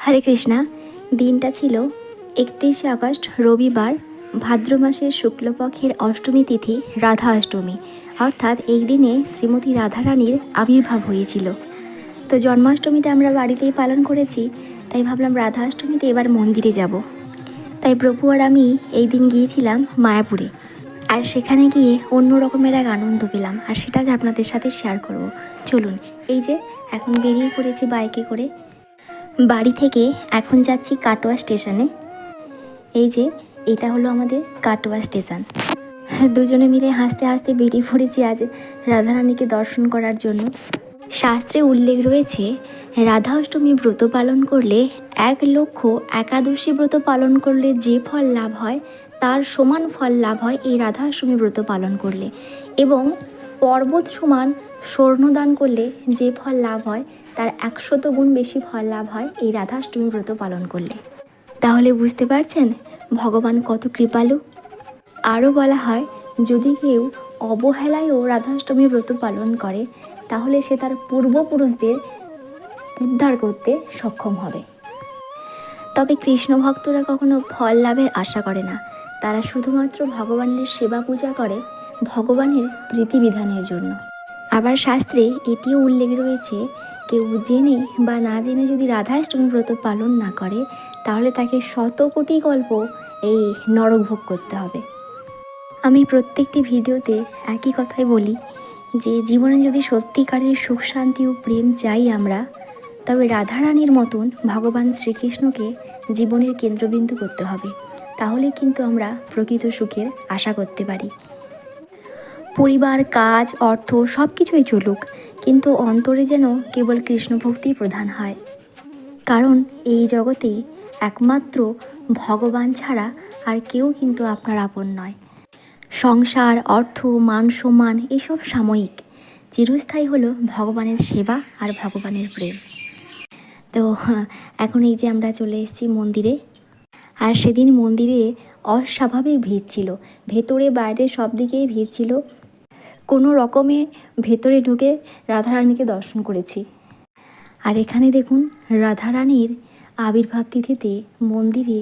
হরে কৃষ্ণা। দিনটা ছিল 31শে আগস্ট, রবিবার, ভাদ্র মাসের শুক্লপক্ষের অষ্টমী তিথি, রাধা অষ্টমী। অর্থাৎ এই দিনে শ্রীমতী রাধারানীর আবির্ভাব হয়েছিল। তো জন্মাষ্টমীটা আমরা বাড়িতেই পালন করেছি, তাই ভাবলাম রাধা অষ্টমীতে এবার মন্দিরে যাব। তাই প্রভু আর আমি এই দিন গিয়েছিলাম মায়াপুরে। আর সেখানে গিয়ে অন্য রকমের এক আনন্দ পেলাম, আর সেটা আজ আপনাদের সাথে শেয়ার করব। চলুন, এই যে এখন বেরিয়ে পড়েছি বাইকে করে। বাড়ি থেকে এখন যাচ্ছি কাটোয়া স্টেশনে। এই যে এটা হলো আমাদের কাটোয়া স্টেশন। দুজনে মিলে হাসতে হাসতে বেরিয়ে পড়েছি আজ রাধারানীকে দর্শন করার জন্য। শাস্ত্রে উল্লেখ রয়েছে, রাধা অষ্টমী ব্রত পালন করলে 1,00,000 একাদশী ব্রত পালন করলে যে ফল লাভ হয় তার সমান ফল লাভ হয় এই রাধা অষ্টমী ব্রত পালন করলে, এবং পর্বত সমান স্বর্ণদান করলে যে ফল লাভ হয় তার 100 গুণ বেশি ফল লাভ হয় এই রাধা অষ্টমী ব্রত পালন করলে। তাহলে বুঝতে পারছেন ভগবান কত কৃপালু। আরও বলা হয়, যদি কেউ অবহেলায়ও রাধা অষ্টমী ব্রত পালন করে তাহলে সে তার পূর্বপুরুষদের উদ্ধার করতে সক্ষম হবে। তবে কৃষ্ণ ভক্তরা কখনো ফল লাভের আশা করে না, তারা শুধুমাত্র ভগবানের সেবা পূজা করে ভগবানের প্রীতিবিধানের জন্য। আবার শাস্ত্রে এটিও উল্লেখ রয়েছে, কেউ জেনে বা না জেনে যদি রাধাষ্টমী ব্রত পালন না করে তাহলে তাকে 100 কোটি কল্প এই নরক ভোগ করতে হবে। আমি প্রত্যেকটি ভিডিওতে একই কথাই বলি যে জীবনে যদি সত্যিকারের সুখ শান্তি ও প্রেম চাই আমরা, তবে রাধারানীর মতন ভগবান শ্রীকৃষ্ণকে জীবনের কেন্দ্রবিন্দু করতে হবে। তাহলে কিন্তু আমরা প্রকৃত সুখের আশা করতে পারি। পরিবার, কাজ, অর্থ সব কিছুই চলুক, কিন্তু অন্তরে যেন কেবল কৃষ্ণ ভক্তি প্রধান হয়। কারণ এই জগতে একমাত্র ভগবান ছাড়া আর কেউ কিন্তু আপনার আপন নয়। সংসার, অর্থ, মান সম্মান এসব সাময়িক, চিরস্থায়ী হলো ভগবানের সেবা আর ভগবানের প্রেম। তো এখন এই যে আমরা চলে এসেছি মন্দিরে, আর সেদিন মন্দিরে অস্বাভাবিক ভিড় ছিল, ভেতরে বাইরে সব দিকেই ভিড় ছিল। কোনো রকমে ভেতরে ঢুকে রাধারানীকে দর্শন করেছি। আর এখানে দেখুন রাধারানীর আবির্ভাব তিথিতে মন্দিরে